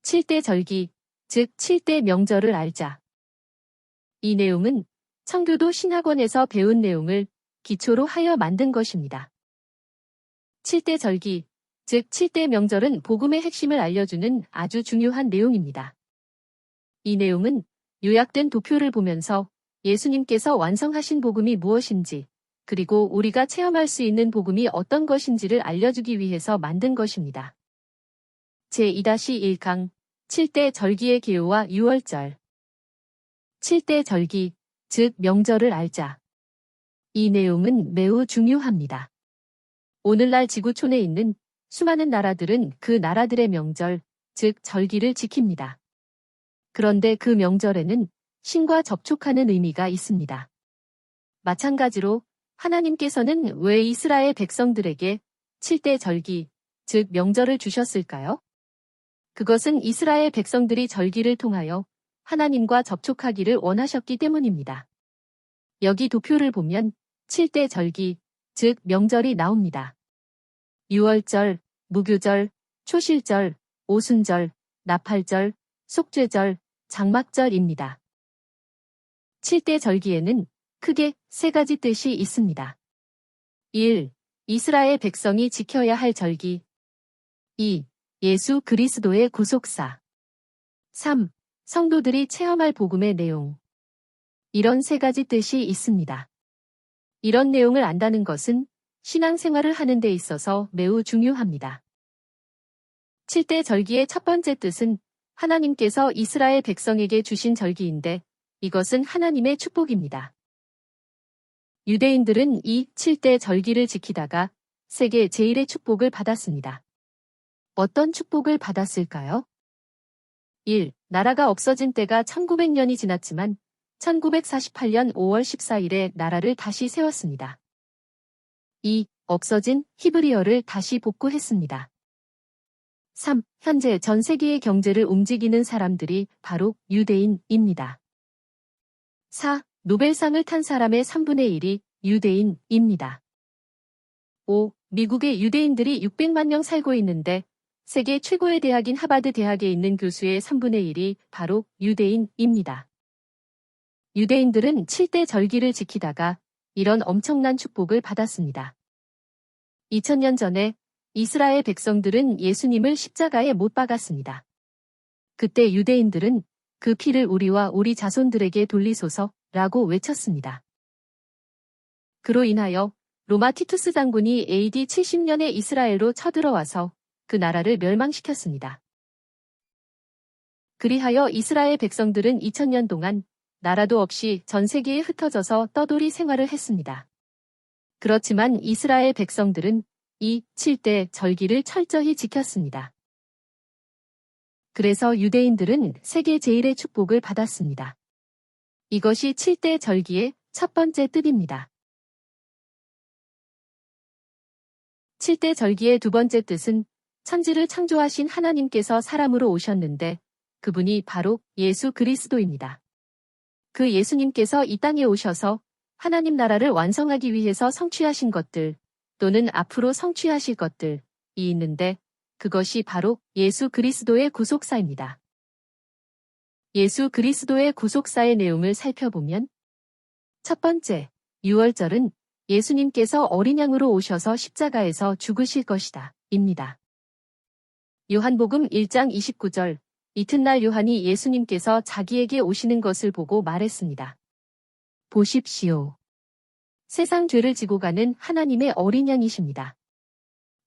7대 절기, 즉 7대 명절을 알자. 이 내용은 청교도 신학원에서 배운 내용을 기초로 하여 만든 것입니다. 7대 절기, 즉 7대 명절은 복음의 핵심을 알려주는 아주 중요한 내용입니다. 이 내용은 요약된 도표를 보면서 예수님께서 완성하신 복음이 무엇인지, 그리고 우리가 체험할 수 있는 복음이 어떤 것인지를 알려주기 위해서 만든 것입니다. 제2-1강 7대 절기의 개요와 유월절. 7대 절기, 즉 명절을 알자. 이 내용은 매우 중요합니다. 오늘날 지구촌에 있는 수많은 나라들은 그 나라들의 명절, 즉 절기를 지킵니다. 그런데 그 명절에는 신과 접촉하는 의미가 있습니다. 마찬가지로 하나님께서는 왜 이스라엘 백성들에게 7대 절기, 즉 명절을 주셨을까요? 그것은 이스라엘 백성들이 절기를 통하여 하나님과 접촉하기를 원하셨기 때문입니다. 여기 도표를 보면 7대 절기, 즉 명절이 나옵니다. 유월절, 무교절, 초실절, 오순절, 나팔절, 속죄절, 장막절입니다. 7대 절기에는 크게 세 가지 뜻이 있습니다. 1. 이스라엘 백성이 지켜야 할 절기. 2. 예수 그리스도의 구속사. 3. 성도들이 체험할 복음의 내용. 이런 세 가지 뜻이 있습니다. 이런 내용을 안다는 것은 신앙생활을 하는 데 있어서 매우 중요합니다. 7대 절기의 첫 번째 뜻은 하나님께서 이스라엘 백성에게 주신 절기인데 이것은 하나님의 축복입니다. 유대인들은 이 7대 절기를 지키다가 세계 제1의 축복을 받았습니다. 어떤 축복을 받았을까요? 1. 나라가 없어진 때가 1900년이 지났지만 1948년 5월 14일에 나라를 다시 세웠습니다. 2. 없어진 히브리어를 다시 복구했습니다. 3. 현재 전 세계의 경제를 움직이는 사람들이 바로 유대인입니다. 4. 노벨상을 탄 사람의 3분의 1이 유대인입니다. 5. 미국의 유대인들이 600만 명 살고 있는데 세계 최고의 대학인 하버드 대학에 있는 교수의 3분의 1이 바로 유대인입니다. 유대인들은 7대 절기를 지키다가 이런 엄청난 축복을 받았습니다. 2000년 전에 이스라엘 백성들은 예수님을 십자가에 못 박았습니다. 그때 유대인들은 그 피를 우리와 우리 자손들에게 돌리소서라고 외쳤습니다. 그로 인하여 로마 티투스 장군이 AD 70년에 이스라엘로 쳐들어와서 그 나라를 멸망시켰습니다. 그리하여 이스라엘 백성들은 2000년 동안 나라도 없이 전 세계에 흩어져서 떠돌이 생활을 했습니다. 그렇지만 이스라엘 백성들은 이 7대 절기를 철저히 지켰습니다. 그래서 유대인들은 세계 제1의 축복을 받았습니다. 이것이 7대 절기의 첫 번째 뜻입니다. 7대 절기의 두 번째 뜻은 천지를 창조하신 하나님께서 사람으로 오셨는데 그분이 바로 예수 그리스도입니다. 그 예수님께서 이 땅에 오셔서 하나님 나라를 완성하기 위해서 성취하신 것들 또는 앞으로 성취하실 것들이 있는데 그것이 바로 예수 그리스도의 구속사입니다. 예수 그리스도의 구속사의 내용을 살펴보면 첫 번째, 유월절은 예수님께서 어린 양으로 오셔서 십자가에서 죽으실 것이다 입니다. 요한복음 1장 29절, 이튿날 요한이 예수님께서 자기에게 오시는 것을 보고 말했습니다. 보십시오. 세상 죄를 지고 가는 하나님의 어린 양이십니다.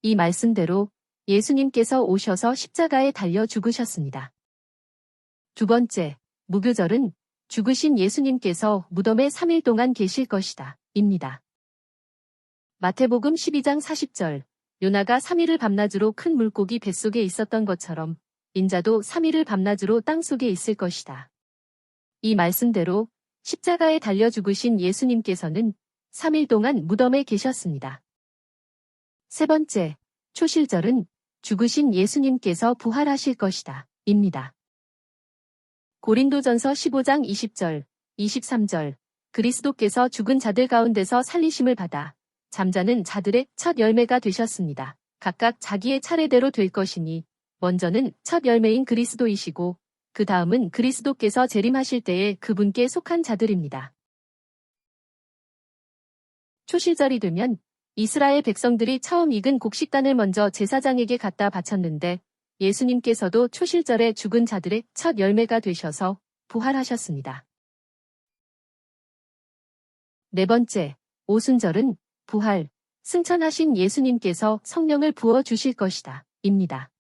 이 말씀대로 예수님께서 오셔서 십자가에 달려 죽으셨습니다. 두 번째, 무교절은 죽으신 예수님께서 무덤에 3일 동안 계실 것이다 입니다. 마태복음 12장 40절, 요나가 3일을 밤낮으로 큰 물고기 뱃속에 있었던 것처럼 인자도 3일을 밤낮으로 땅속에 있을 것이다. 이 말씀대로 십자가에 달려 죽으신 예수님께서는 3일 동안 무덤에 계셨습니다. 세 번째, 초실절은 죽으신 예수님께서 부활하실 것이다 입니다. 고린도전서 15장 20절, 23절, 그리스도께서 죽은 자들 가운데서 살리심을 받아 잠자는 자들의 첫 열매가 되셨습니다. 각각 자기의 차례대로 될 것이니 먼저는 첫 열매인 그리스도이시고 그 다음은 그리스도께서 재림하실 때에 그분께 속한 자들입니다. 초실절이 되면 이스라엘 백성들이 처음 익은 곡식단을 먼저 제사장에게 갖다 바쳤는데 예수님께서도 초실절에 죽은 자들의 첫 열매가 되셔서 부활하셨습니다. 네 번째, 오순절은 부활, 승천하신 예수님께서 성령을 부어 주실 것이다. 입니다.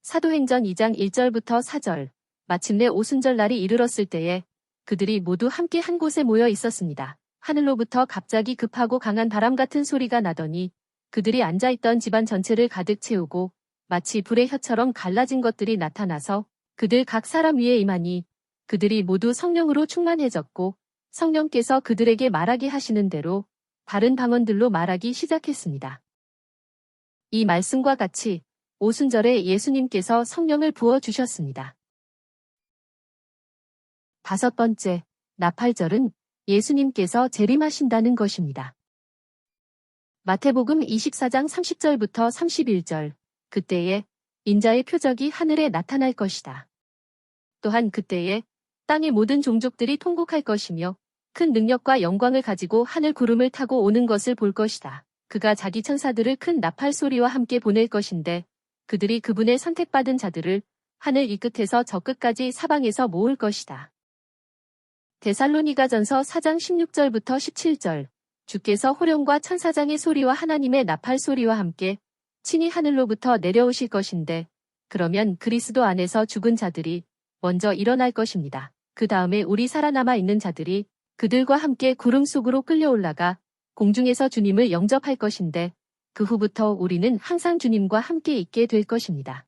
사도행전 2장 1절부터 4절, 마침내 오순절 날이 이르렀을 때에 그들이 모두 함께 한 곳에 모여 있었습니다. 하늘로부터 갑자기 급하고 강한 바람 같은 소리가 나더니 그들이 앉아있던 집안 전체를 가득 채우고 마치 불의 혀처럼 갈라진 것들이 나타나서 그들 각 사람 위에 임하니 그들이 모두 성령으로 충만해졌고 성령께서 그들에게 말하게 하시는 대로 다른 방언들로 말하기 시작했습니다. 이 말씀과 같이 오순절에 예수님께서 성령을 부어 주셨습니다. 다섯 번째, 나팔절은 예수님께서 재림하신다는 것입니다. 마태복음 24장 30절부터 31절, 그때에 인자의 표적이 하늘에 나타날 것이다. 또한 그때에 땅의 모든 종족들이 통곡할 것이며 큰 능력과 영광을 가지고 하늘 구름을 타고 오는 것을 볼 것이다. 그가 자기 천사들을 큰 나팔 소리와 함께 보낼 것인데 그들이 그분의 선택받은 자들을 하늘 이 끝에서 저 끝까지 사방에서 모을 것이다. 데살로니가전서 4장 16절부터 17절, 주께서 호령과 천사장의 소리와 하나님의 나팔 소리와 함께 친히 하늘로부터 내려오실 것인데 그러면 그리스도 안에서 죽은 자들이 먼저 일어날 것입니다. 그 다음에 우리 살아남아 있는 자들이 그들과 함께 구름 속으로 끌려올라가 공중에서 주님을 영접할 것인데 그 후부터 우리는 항상 주님과 함께 있게 될 것입니다.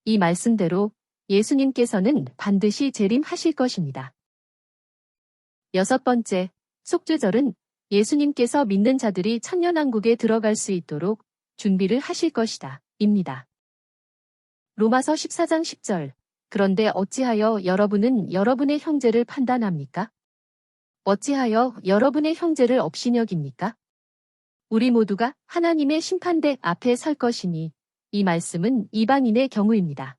이 말씀대로 예수님께서는 반드시 재림하실 것입니다. 여섯 번째, 속죄절은 예수님께서 믿는 자들이 천년왕국에 들어갈 수 있도록 준비를 하실 것이다. 입니다. 로마서 14장 10절, 그런데 어찌하여 여러분은 여러분의 형제를 판단합니까? 어찌하여 여러분의 형제를 업신여깁니까? 우리 모두가 하나님의 심판대 앞에 설 것이니 이 말씀은 이방인의 경우입니다.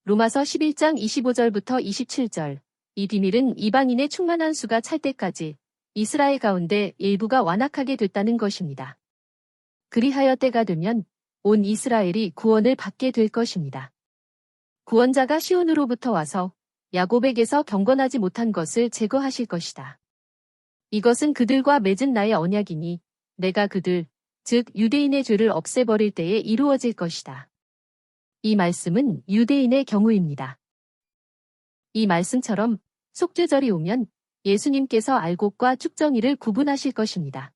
로마서 11장 25절부터 27절, 이 비밀은 이방인의 충만한 수가 찰 때까지 이스라엘 가운데 일부가 완악하게 됐다는 것입니다. 그리하여 때가 되면 온 이스라엘이 구원을 받게 될 것입니다. 구원자가 시온으로부터 와서 야곱에게서 경건하지 못한 것을 제거하실 것이다. 이것은 그들과 맺은 나의 언약이니 내가 그들, 즉 유대인의 죄를 없애버릴 때에 이루어질 것이다. 이 말씀은 유대인의 경우입니다. 이 말씀처럼 속죄절이 오면 예수님께서 알곡과 쭉정이를 구분하실 것입니다.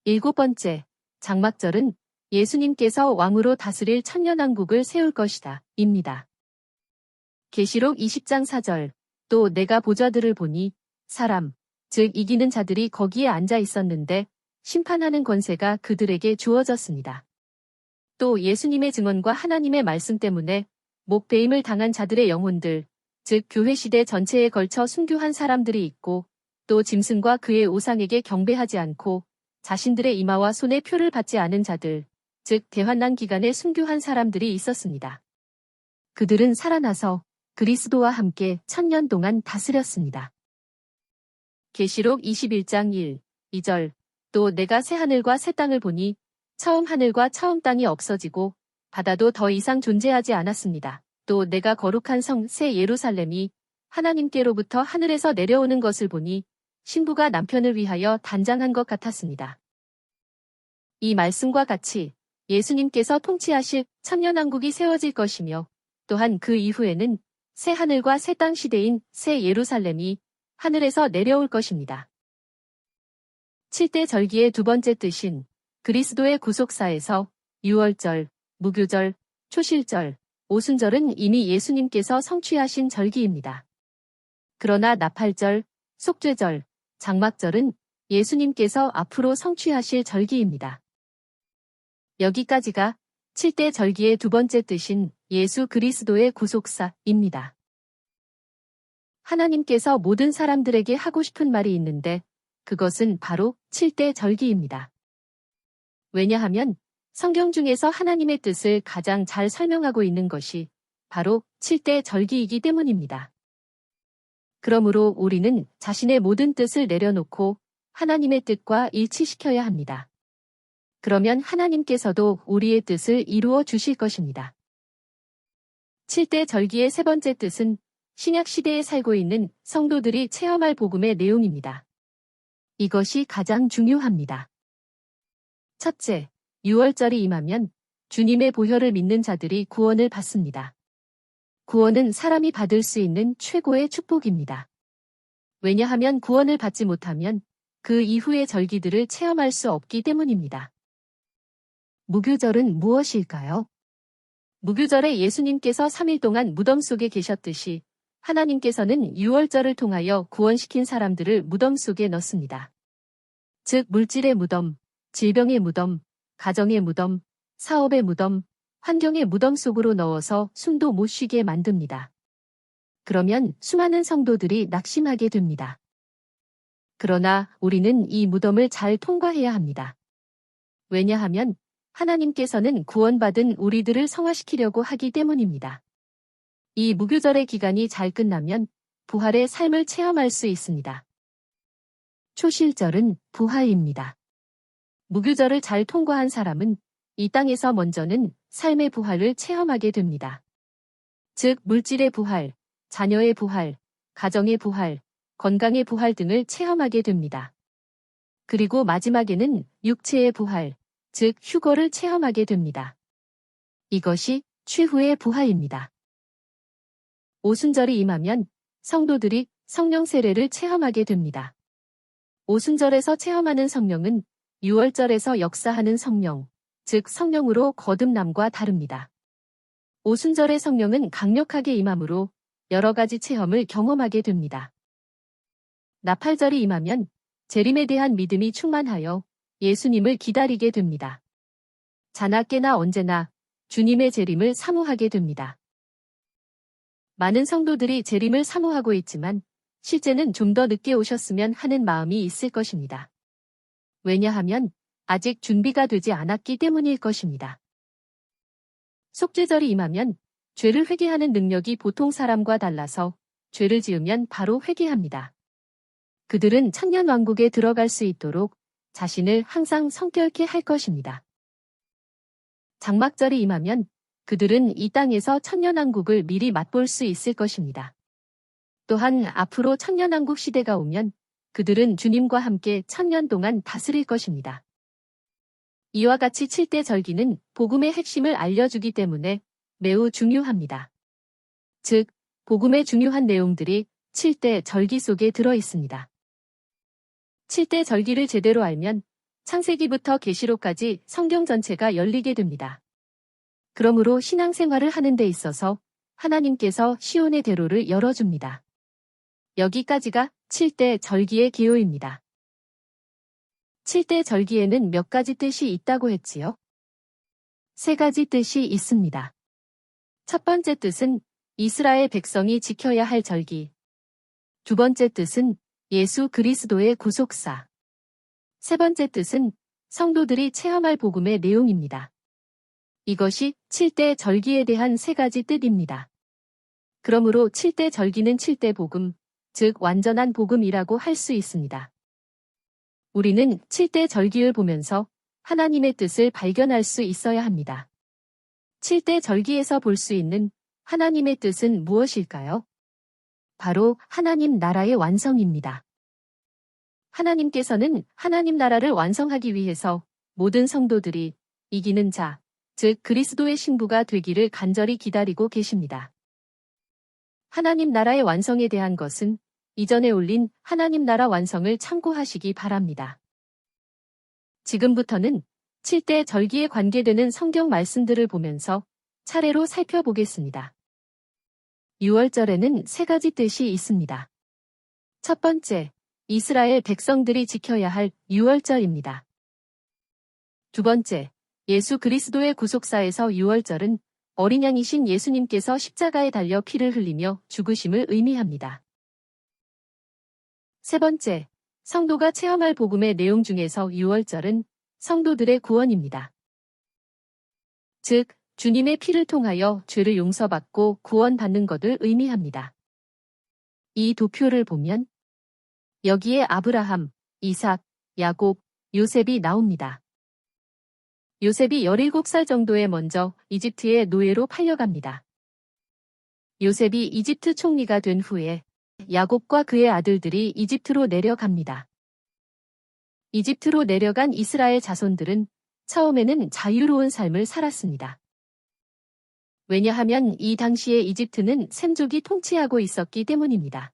일곱 번째, 장막절은 예수님께서 왕으로 다스릴 천년왕국을 세울 것이다. 입니다. 계시록 20장 4절, 또 내가 보좌들을 보니 사람, 즉 이기는 자들이 거기에 앉아 있었는데 심판하는 권세가 그들에게 주어졌습니다. 또 예수님의 증언과 하나님의 말씀 때문에 목베임을 당한 자들의 영혼들, 즉 교회 시대 전체에 걸쳐 순교한 사람들이 있고 또 짐승과 그의 우상에게 경배하지 않고 자신들의 이마와 손에 표를 받지 않은 자들, 즉 대환난 기간에 순교한 사람들이 있었습니다. 그들은 살아나서 그리스도와 함께 1000년 동안 다스렸습니다. 계시록 21장 1, 2절, 또 내가 새 하늘과 새 땅을 보니 처음 하늘과 처음 땅이 없어지고 바다도 더 이상 존재하지 않았습니다. 또 내가 거룩한 성 새 예루살렘이 하나님께로부터 하늘에서 내려오는 것을 보니 신부가 남편을 위하여 단장한 것 같았습니다. 이 말씀과 같이 예수님께서 통치하실 천년왕국이 세워질 것이며 또한 그 이후에는 새 하늘과 새 땅 시대인 새 예루살렘이 하늘에서 내려올 것입니다. 7대 절기의 두 번째 뜻인 그리스도의 구속사에서 유월절, 무교절, 초실절, 오순절은 이미 예수님께서 성취하신 절기입니다. 그러나 나팔절, 속죄절, 장막절은 예수님께서 앞으로 성취하실 절기입니다. 여기까지가 7대 절기의 두 번째 뜻인 예수 그리스도의 구속사입니다. 하나님께서 모든 사람들에게 하고 싶은 말이 있는데 그것은 바로 7대 절기입니다. 왜냐하면 성경 중에서 하나님의 뜻을 가장 잘 설명하고 있는 것이 바로 7대 절기이기 때문입니다. 그러므로 우리는 자신의 모든 뜻을 내려놓고 하나님의 뜻과 일치시켜야 합니다. 그러면 하나님께서도 우리의 뜻을 이루어 주실 것입니다. 7대 절기의 세 번째 뜻은 신약 시대에 살고 있는 성도들이 체험할 복음의 내용입니다. 이것이 가장 중요합니다. 첫째, 유월절이 임하면 주님의 보혈을 믿는 자들이 구원을 받습니다. 구원은 사람이 받을 수 있는 최고의 축복입니다. 왜냐하면 구원을 받지 못하면 그 이후의 절기들을 체험할 수 없기 때문입니다. 무교절은 무엇일까요? 무교절에 예수님께서 3일 동안 무덤 속에 계셨듯이 하나님께서는 유월절을 통하여 구원시킨 사람들을 무덤 속에 넣습니다. 즉 물질의 무덤, 질병의 무덤, 가정의 무덤, 사업의 무덤, 환경의 무덤 속으로 넣어서 숨도 못 쉬게 만듭니다. 그러면 수많은 성도들이 낙심하게 됩니다. 그러나 우리는 이 무덤을 잘 통과해야 합니다. 왜냐하면 하나님께서는 구원받은 우리들을 성화시키려고 하기 때문입니다. 이 무교절의 기간이 잘 끝나면 부활의 삶을 체험할 수 있습니다. 초실절은 부활입니다. 무교절을 잘 통과한 사람은 이 땅에서 먼저는 삶의 부활을 체험하게 됩니다. 즉 물질의 부활, 자녀의 부활, 가정의 부활, 건강의 부활 등을 체험하게 됩니다. 그리고 마지막에는 육체의 부활, 즉 휴거를 체험하게 됩니다. 이것이 최후의 부활입니다. 오순절이 임하면 성도들이 성령 세례를 체험하게 됩니다. 오순절에서 체험하는 성령은 유월절에서 역사하는 성령, 즉 성령으로 거듭남과 다릅니다. 오순절의 성령은 강력하게 임함으로 여러 가지 체험을 경험하게 됩니다. 나팔절이 임하면 재림에 대한 믿음이 충만하여 예수님을 기다리게 됩니다. 자나 깨나 언제나 주님의 재림을 사모하게 됩니다. 많은 성도들이 재림을 사모하고 있지만 실제는 좀 더 늦게 오셨으면 하는 마음이 있을 것입니다. 왜냐하면 아직 준비가 되지 않았기 때문일 것입니다. 속죄절이 임하면 죄를 회개하는 능력이 보통 사람과 달라서 죄를 지으면 바로 회개합니다. 그들은 천년왕국에 들어갈 수 있도록 자신을 항상 성결케 할 것입니다. 장막절이 임하면 그들은 이 땅에서 천년왕국을 미리 맛볼 수 있을 것입니다. 또한 앞으로 천년왕국 시대가 오면 그들은 주님과 함께 천년 동안 다스릴 것입니다. 이와 같이 7대 절기는 복음의 핵심을 알려주기 때문에 매우 중요합니다. 즉, 복음의 중요한 내용들이 7대 절기 속에 들어 있습니다. 7대 절기를 제대로 알면 창세기부터 계시록까지 성경 전체가 열리게 됩니다. 그러므로 신앙생활을 하는 데 있어서 하나님께서 시온의 대로를 열어줍니다. 여기까지가 7대 절기의 기호입니다. 7대 절기에는 몇 가지 뜻이 있다고 했지요? 세 가지 뜻이 있습니다. 첫 번째 뜻은 이스라엘 백성이 지켜야 할 절기. 두 번째 뜻은 예수 그리스도의 구속사. 세 번째 뜻은 성도들이 체험할 복음의 내용입니다. 이것이 7대 절기에 대한 세 가지 뜻입니다. 그러므로 7대 절기는 7대 복음, 즉 완전한 복음이라고 할 수 있습니다. 우리는 7대 절기를 보면서 하나님의 뜻을 발견할 수 있어야 합니다. 7대 절기에서 볼 수 있는 하나님의 뜻은 무엇일까요? 바로 하나님 나라의 완성입니다. 하나님께서는 하나님 나라를 완성하기 위해서 모든 성도들이 이기는 자, 즉 그리스도의 신부가 되기를 간절히 기다리고 계십니다. 하나님 나라의 완성에 대한 것은 이전에 올린 하나님 나라 완성을 참고하시기 바랍니다. 지금부터는 7대 절기에 관계되는 성경 말씀들을 보면서 차례로 살펴보겠습니다. 유월절에는 세 가지 뜻이 있습니다. 첫 번째, 이스라엘 백성들이 지켜야 할 유월절입니다. 두 번째, 예수 그리스도의 구속사에서 유월절은 어린 양이신 예수님께서 십자가에 달려 피를 흘리며 죽으심을 의미합니다. 세 번째, 성도가 체험할 복음의 내용 중에서 유월절은 성도들의 구원입니다. 즉, 주님의 피를 통하여 죄를 용서받고 구원받는 것을 의미합니다. 이 도표를 보면 여기에 아브라함, 이삭, 야곱, 요셉이 나옵니다. 요셉이 17살 정도에 먼저 이집트의 노예로 팔려갑니다. 요셉이 이집트 총리가 된 후에 야곱과 그의 아들들이 이집트로 내려갑니다. 이집트로 내려간 이스라엘 자손들은 처음에는 자유로운 삶을 살았습니다. 왜냐하면 이 당시에 이집트는 셈족이 통치하고 있었기 때문입니다.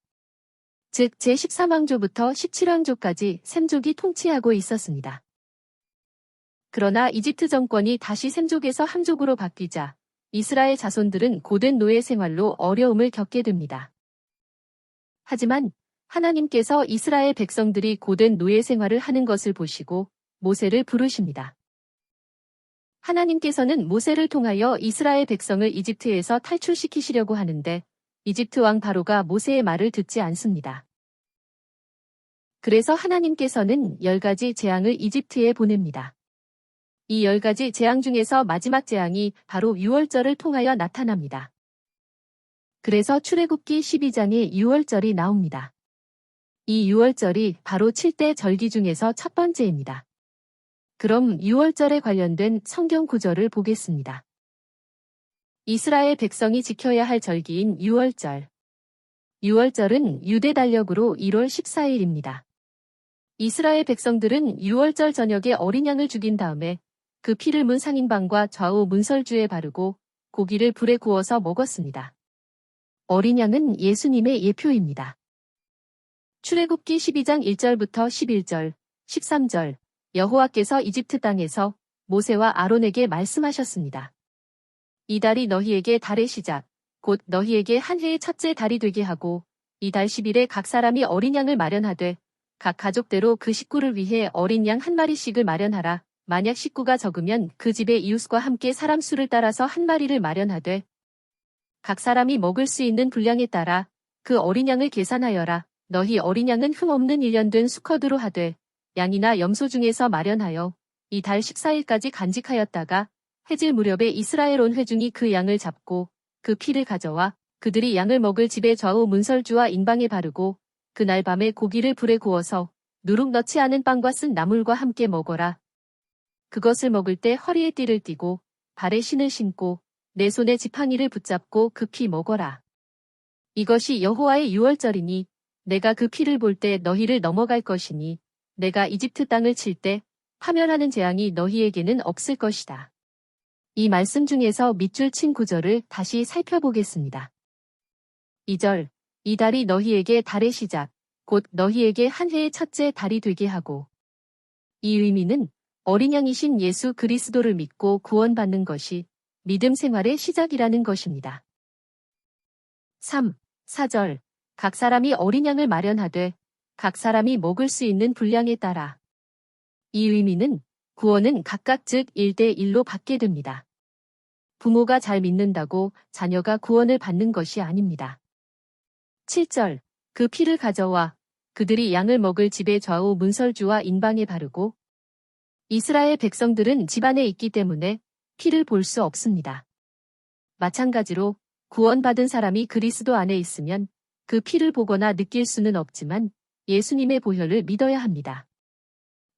즉 제13왕조부터 17왕조까지 셈족이 통치하고 있었습니다. 그러나 이집트 정권이 다시 셈족에서 함족으로 바뀌자 이스라엘 자손들은 고된 노예 생활로 어려움을 겪게 됩니다. 하지만 하나님께서 이스라엘 백성들이 고된 노예 생활을 하는 것을 보시고 모세를 부르십니다. 하나님께서는 모세를 통하여 이스라엘 백성을 이집트에서 탈출시키시려고 하는데 이집트 왕 바로가 모세의 말을 듣지 않습니다. 그래서 하나님께서는 10가지 재앙을 이집트에 보냅니다. 이 10가지 재앙 중에서 마지막 재앙이 바로 유월절을 통하여 나타납니다. 그래서 출애굽기 12장에 유월절이 나옵니다. 이 유월절이 바로 7대 절기 중에서 첫 번째입니다. 그럼 유월절에 관련된 성경 구절을 보겠습니다. 이스라엘 백성이 지켜야 할 절기인 유월절. 유월절은 유대 달력으로 1월 14일입니다. 이스라엘 백성들은 유월절 저녁에 어린 양을 죽인 다음에 그 피를 문 상인방과 좌우 문설주에 바르고 고기를 불에 구워서 먹었습니다. 어린 양은 예수님의 예표입니다. 출애굽기 12장 1절부터 11절, 13절, 여호와께서 이집트 땅에서 모세와 아론에게 말씀하셨습니다. 이 달이 너희에게 달의 시작, 곧 너희에게 한 해의 첫째 달이 되게 하고 이 달 10일에 각 사람이 어린 양을 마련하되 각 가족대로 그 식구를 위해 어린 양 한 마리씩을 마련하라. 만약 식구가 적으면 그 집의 이웃과 함께 사람 수를 따라서 한 마리를 마련하되 각 사람이 먹을 수 있는 분량에 따라 그 어린 양을 계산하여라. 너희 어린 양은 흠없는 1년 된 수컷으로 하되 양이나 염소 중에서 마련하여 이 달 14일까지 간직하였다가 해질 무렵에 이스라엘 온 회중이 그 양을 잡고 그 피를 가져와 그들이 양을 먹을 집의 좌우 문설주와 인방에 바르고 그날 밤에 고기를 불에 구워서 누룩 넣지 않은 빵과 쓴 나물과 함께 먹어라. 그것을 먹을 때 허리에 띠를 띠고 발에 신을 신고 내 손에 지팡이를 붙잡고 그 피 먹어라. 이것이 여호와의 유월절이니 내가 그 피를 볼 때 너희를 넘어갈 것이니 내가 이집트 땅을 칠 때 파멸하는 재앙이 너희에게는 없을 것이다. 이 말씀 중에서 밑줄 친 구절을 다시 살펴보겠습니다. 2절, 이 달이 너희에게 달의 시작, 곧 너희에게 한 해의 첫째 달이 되게 하고. 이 의미는 어린 양이신 예수 그리스도를 믿고 구원받는 것이 믿음 생활의 시작이라는 것입니다. 3. 4절, 각 사람이 어린 양을 마련하되 각 사람이 먹을 수 있는 분량에 따라. 이 의미는 구원은 각각 즉 1대1로 받게 됩니다. 부모가 잘 믿는다고 자녀가 구원을 받는 것이 아닙니다. 7절, 그 피를 가져와 그들이 양을 먹을 집의 좌우 문설주와 인방에 바르고. 이스라엘 백성들은 집안에 있기 때문에 피를 볼 수 없습니다. 마찬가지로 구원받은 사람이 그리스도 안에 있으면 그 피를 보거나 느낄 수는 없지만 예수님의 보혈을 믿어야 합니다.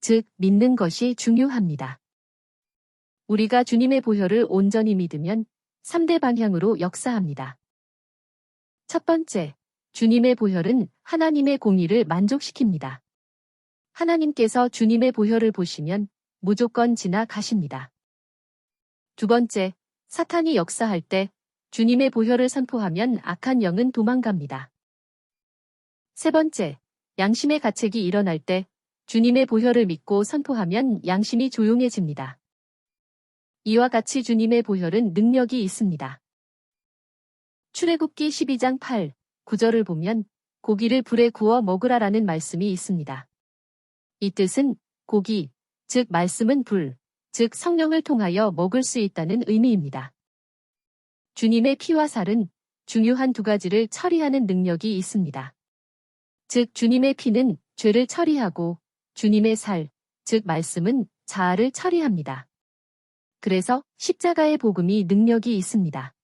즉, 믿는 것이 중요합니다. 우리가 주님의 보혈을 온전히 믿으면 3대 방향으로 역사합니다. 첫 번째, 주님의 보혈은 하나님의 공의를 만족시킵니다. 하나님께서 주님의 보혈을 보시면 무조건 지나가십니다. 두 번째, 사탄이 역사할 때 주님의 보혈을 선포하면 악한 영은 도망갑니다. 세 번째, 양심의 가책이 일어날 때 주님의 보혈을 믿고 선포하면 양심이 조용해집니다. 이와 같이 주님의 보혈은 능력이 있습니다. 출애굽기 12장 8, 9절을 보면 고기를 불에 구워 먹으라라는 말씀이 있습니다. 이 뜻은 고기, 즉 말씀은 불, 즉 성령을 통하여 먹을 수 있다는 의미입니다. 주님의 피와 살은 중요한 두 가지를 처리하는 능력이 있습니다. 즉 주님의 피는 죄를 처리하고 주님의 살, 즉 말씀은 자아를 처리합니다. 그래서 십자가의 복음이 능력이 있습니다.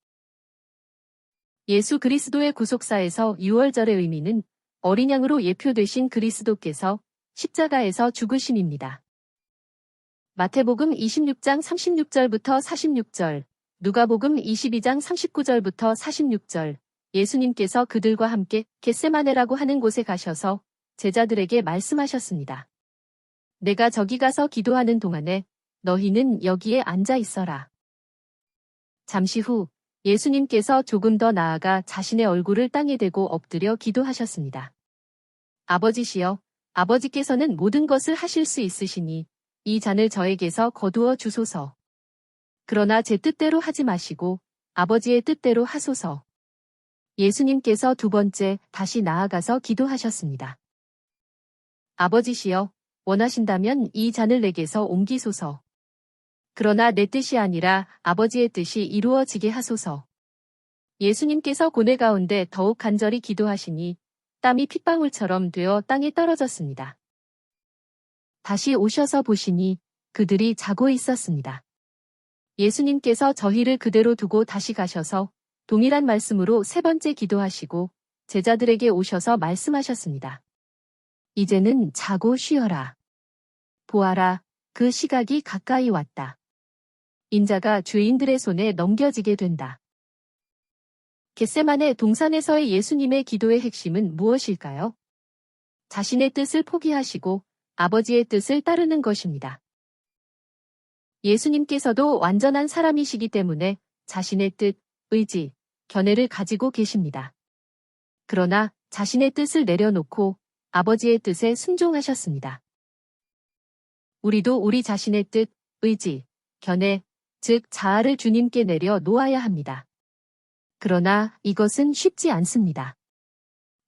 예수 그리스도의 구속사에서 유월절의 의미는 어린 양으로 예표되신 그리스도께서 십자가에서 죽으심입니다. 마태복음 26장 36절부터 46절, 누가복음 22장 39절부터 46절, 예수님께서 그들과 함께 겟세마네라고 하는 곳에 가셔서 제자들에게 말씀하셨습니다. 내가 저기 가서 기도하는 동안에 너희는 여기에 앉아 있어라. 잠시 후 예수님께서 조금 더 나아가 자신의 얼굴을 땅에 대고 엎드려 기도하셨습니다. 아버지시여, 아버지께서는 모든 것을 하실 수 있으시니 이 잔을 저에게서 거두어 주소서. 그러나 제 뜻대로 하지 마시고 아버지의 뜻대로 하소서. 예수님께서 두 번째 다시 나아가서 기도하셨습니다. 아버지시여, 원하신다면 이 잔을 내게서 옮기소서. 그러나 내 뜻이 아니라 아버지의 뜻이 이루어지게 하소서. 예수님께서 고뇌 가운데 더욱 간절히 기도하시니 땀이 핏방울처럼 되어 땅에 떨어졌습니다. 다시 오셔서 보시니 그들이 자고 있었습니다. 예수님께서 저희를 그대로 두고 다시 가셔서 동일한 말씀으로 세 번째 기도하시고 제자들에게 오셔서 말씀하셨습니다. 이제는 자고 쉬어라. 보아라, 그 시각이 가까이 왔다. 인자가 죄인들의 손에 넘겨지게 된다. 겟세마네 동산에서의 예수님의 기도의 핵심은 무엇일까요? 자신의 뜻을 포기하시고 아버지의 뜻을 따르는 것입니다. 예수님께서도 완전한 사람이시기 때문에 자신의 뜻, 의지, 견해를 가지고 계십니다. 그러나 자신의 뜻을 내려놓고 아버지의 뜻에 순종하셨습니다. 우리도 우리 자신의 뜻, 의지, 견해, 즉 자아를 주님께 내려 놓아야 합니다. 그러나 이것은 쉽지 않습니다.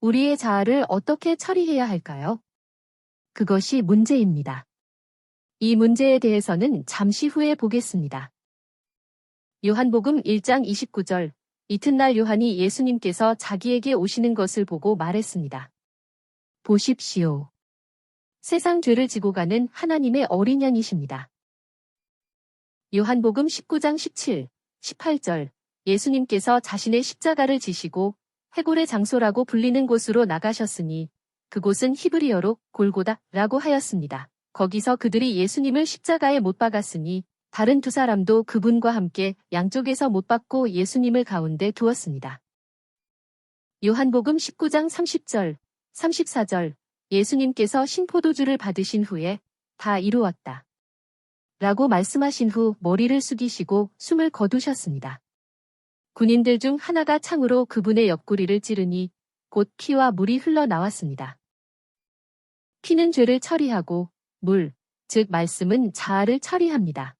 우리의 자아를 어떻게 처리해야 할까요? 그것이 문제입니다. 이 문제에 대해서는 잠시 후에 보겠습니다. 요한복음 1장 29절, 이튿날 요한이 예수님께서 자기에게 오시는 것을 보고 말했습니다. 보십시오. 세상 죄를 지고 가는 하나님의 어린 양이십니다. 요한복음 19장 17, 18절, 예수님께서 자신의 십자가를 지시고 해골의 장소라고 불리는 곳으로 나가셨으니 그곳은 히브리어로 골고다라고 하였습니다. 거기서 그들이 예수님을 십자가에 못 박았으니 다른 두 사람도 그분과 함께 양쪽에서 못 박고 예수님을 가운데 두었습니다. 요한복음 19장 30절, 34절, 예수님께서 신포도주를 받으신 후에 다 이루었다. 라고 말씀하신 후 머리를 숙이시고 숨을 거두셨습니다. 군인들 중 하나가 창으로 그분의 옆구리를 찌르니 곧 피와 물이 흘러나왔습니다. 피는 죄를 처리하고 물, 즉 말씀은 자아를 처리합니다.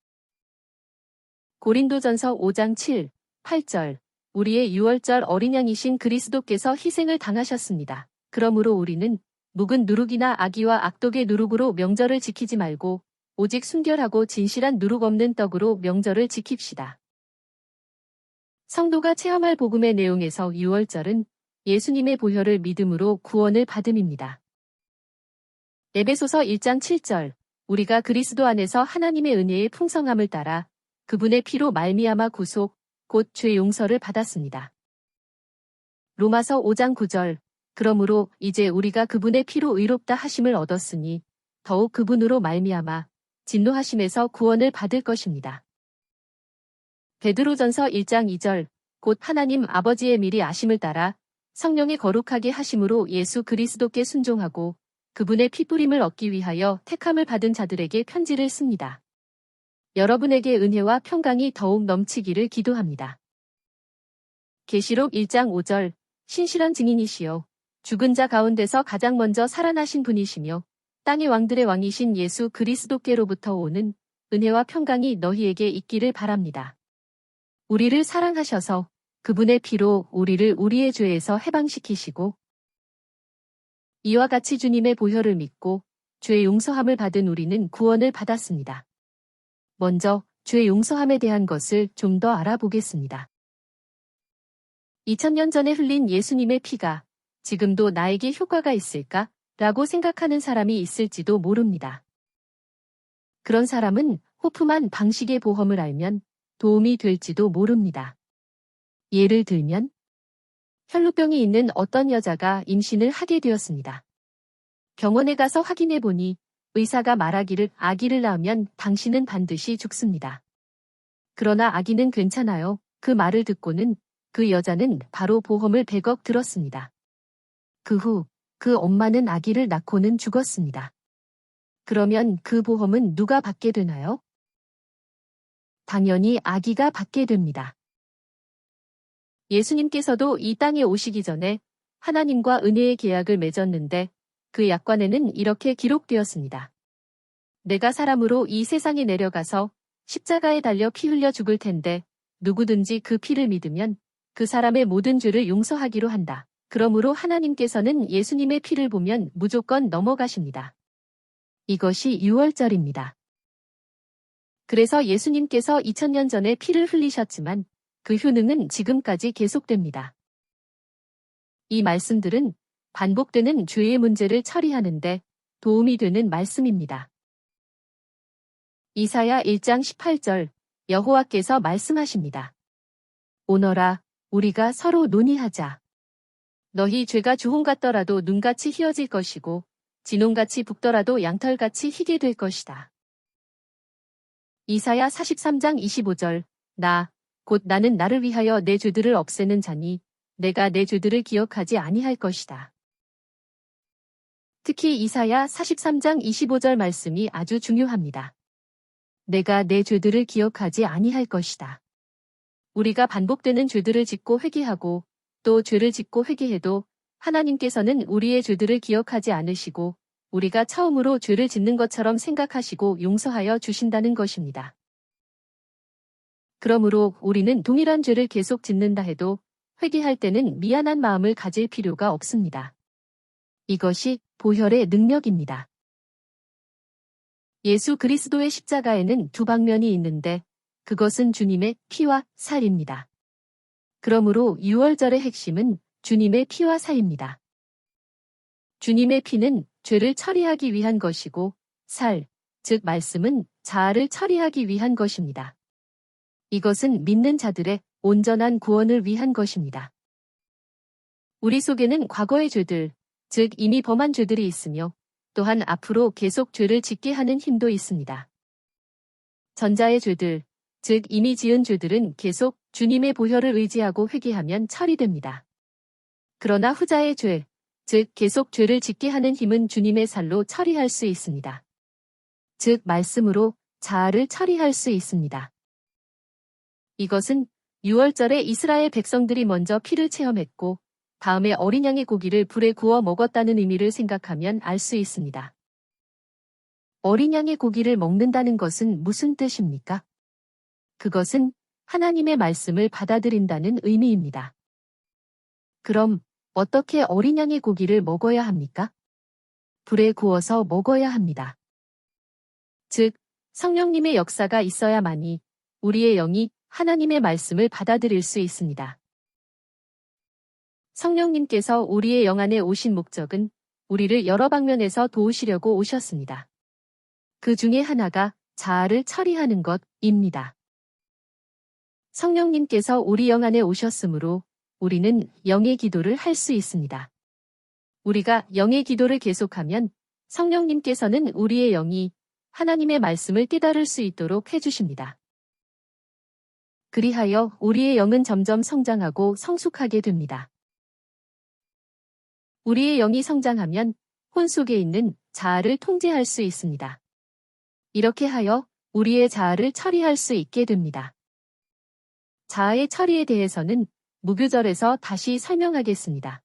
고린도전서 5장 7, 8절, 우리의 유월절 어린 양이신 그리스도께서 희생을 당하셨습니다. 그러므로 우리는 묵은 누룩이나 악의와 악독의 누룩으로 명절을 지키지 말고 오직 순결하고 진실한 누룩 없는 떡으로 명절을 지킵시다. 성도가 체험할 복음의 내용에서 유월절은 예수님의 보혈을 믿음으로 구원을 받음입니다. 에베소서 1장 7절, 우리가 그리스도 안에서 하나님의 은혜의 풍성함을 따라 그분의 피로 말미암아 구속, 곧 죄 용서를 받았습니다. 로마서 5장 9절, 그러므로 이제 우리가 그분의 피로 의롭다 하심을 얻었으니 더욱 그분으로 말미암아 진노하심에서 구원을 받을 것입니다. 베드로전서 1장 2절, 곧 하나님 아버지의 미리 아심을 따라 성령의 거룩하게 하심으로 예수 그리스도께 순종하고 그분의 피뿌림을 얻기 위하여 택함을 받은 자들에게 편지를 씁니다. 여러분에게 은혜와 평강이 더욱 넘치기를 기도합니다. 계시록 1장 5절, 신실한 증인이시여 죽은 자 가운데서 가장 먼저 살아나신 분이시며 땅의 왕들의 왕이신 예수 그리스도께로부터 오는 은혜와 평강이 너희에게 있기를 바랍니다. 우리를 사랑하셔서 그분의 피로 우리를 우리의 죄에서 해방시키시고 이와 같이 주님의 보혈을 믿고 죄 용서함을 받은 우리는 구원을 받았습니다. 먼저 죄 용서함에 대한 것을 좀 더 알아보겠습니다. 2000년 전에 흘린 예수님의 피가 지금도 나에게 효과가 있을까? 라고 생각하는 사람이 있을지도 모릅니다. 그런 사람은 호프만 방식의 보험을 알면 도움이 될지도 모릅니다. 예를 들면 혈루병이 있는 어떤 여자가 임신을 하게 되었습니다. 병원에 가서 확인해 보니 의사가 말하기를 아기를 낳으면 당신은 반드시 죽습니다. 그러나 아기는 괜찮아요. 그 말을 듣고는 그 여자는 바로 보험을 100억 들었습니다. 그 후 그 엄마는 아기를 낳고는 죽었습니다. 그러면 그 보험은 누가 받게 되나요? 당연히 아기가 받게 됩니다. 예수님께서도 이 땅에 오시기 전에 하나님과 은혜의 계약을 맺었는데 그 약관에는 이렇게 기록되었습니다. 내가 사람으로 이 세상에 내려가서 십자가에 달려 피 흘려 죽을 텐데 누구든지 그 피를 믿으면 그 사람의 모든 죄를 용서하기로 한다. 그러므로 하나님께서는 예수님의 피를 보면 무조건 넘어가십니다. 이것이 유월절입니다. 그래서 예수님께서 2000년 전에 피를 흘리셨지만 그 효능은 지금까지 계속됩니다. 이 말씀들은 반복되는 죄의 문제를 처리하는데 도움이 되는 말씀입니다. 이사야 1장 18절 여호와께서 말씀하십니다. 오너라 우리가 서로 논의하자. 너희 죄가 주홍 같더라도 눈같이 희어질 것이고 진홍같이 붓더라도 양털같이 희게 될 것이다. 이사야 43장 25절 곧 나는 나를 위하여 내 죄들을 없애는 자니 내가 내 죄들을 기억하지 아니할 것이다. 특히 이사야 43장 25절 말씀이 아주 중요합니다. 내가 내 죄들을 기억하지 아니할 것이다. 우리가 반복되는 죄들을 짓고 회개하고 또 죄를 짓고 회개해도 하나님께서는 우리의 죄들을 기억하지 않으시고 우리가 처음으로 죄를 짓는 것처럼 생각하시고 용서하여 주신다는 것입니다. 그러므로 우리는 동일한 죄를 계속 짓는다 해도 회개할 때는 미안한 마음을 가질 필요가 없습니다. 이것이 보혈의 능력입니다. 예수 그리스도의 십자가에는 두 방면이 있는데 그것은 주님의 피와 살입니다. 그러므로 유월절의 핵심은 주님의 피와 살입니다. 주님의 피는 죄를 처리하기 위한 것이고 살, 즉 말씀은 자아를 처리하기 위한 것입니다. 이것은 믿는 자들의 온전한 구원을 위한 것입니다. 우리 속에는 과거의 죄들, 즉 이미 범한 죄들이 있으며 또한 앞으로 계속 죄를 짓게 하는 힘도 있습니다. 전자의 죄들, 즉 이미 지은 죄들은 계속 주님의 보혈을 의지하고 회개하면 처리됩니다. 그러나 후자의 죄, 즉 계속 죄를 짓게 하는 힘은 주님의 살로 처리할 수 있습니다. 즉 말씀으로 자아를 처리할 수 있습니다. 이것은 유월절에 이스라엘 백성들이 먼저 피를 체험했고 다음에 어린 양의 고기를 불에 구워 먹었다는 의미를 생각하면 알 수 있습니다. 어린 양의 고기를 먹는다는 것은 무슨 뜻입니까? 그것은 하나님의 말씀을 받아들인다는 의미입니다. 그럼 어떻게 어린 양의 고기를 먹어야 합니까? 불에 구워서 먹어야 합니다. 즉, 성령님의 역사가 있어야만이 우리의 영이 하나님의 말씀을 받아들일 수 있습니다. 성령님께서 우리의 영 안에 오신 목적은 우리를 여러 방면에서 도우시려고 오셨습니다. 그 중에 하나가 자아를 처리하는 것입니다. 성령님께서 우리 영 안에 오셨으므로 우리는 영의 기도를 할 수 있습니다. 우리가 영의 기도를 계속하면 성령님께서는 우리의 영이 하나님의 말씀을 깨달을 수 있도록 해주십니다. 그리하여 우리의 영은 점점 성장하고 성숙하게 됩니다. 우리의 영이 성장하면 혼 속에 있는 자아를 통제할 수 있습니다. 이렇게 하여 우리의 자아를 처리할 수 있게 됩니다. 자아의 처리에 대해서는 무교절에서 다시 설명하겠습니다.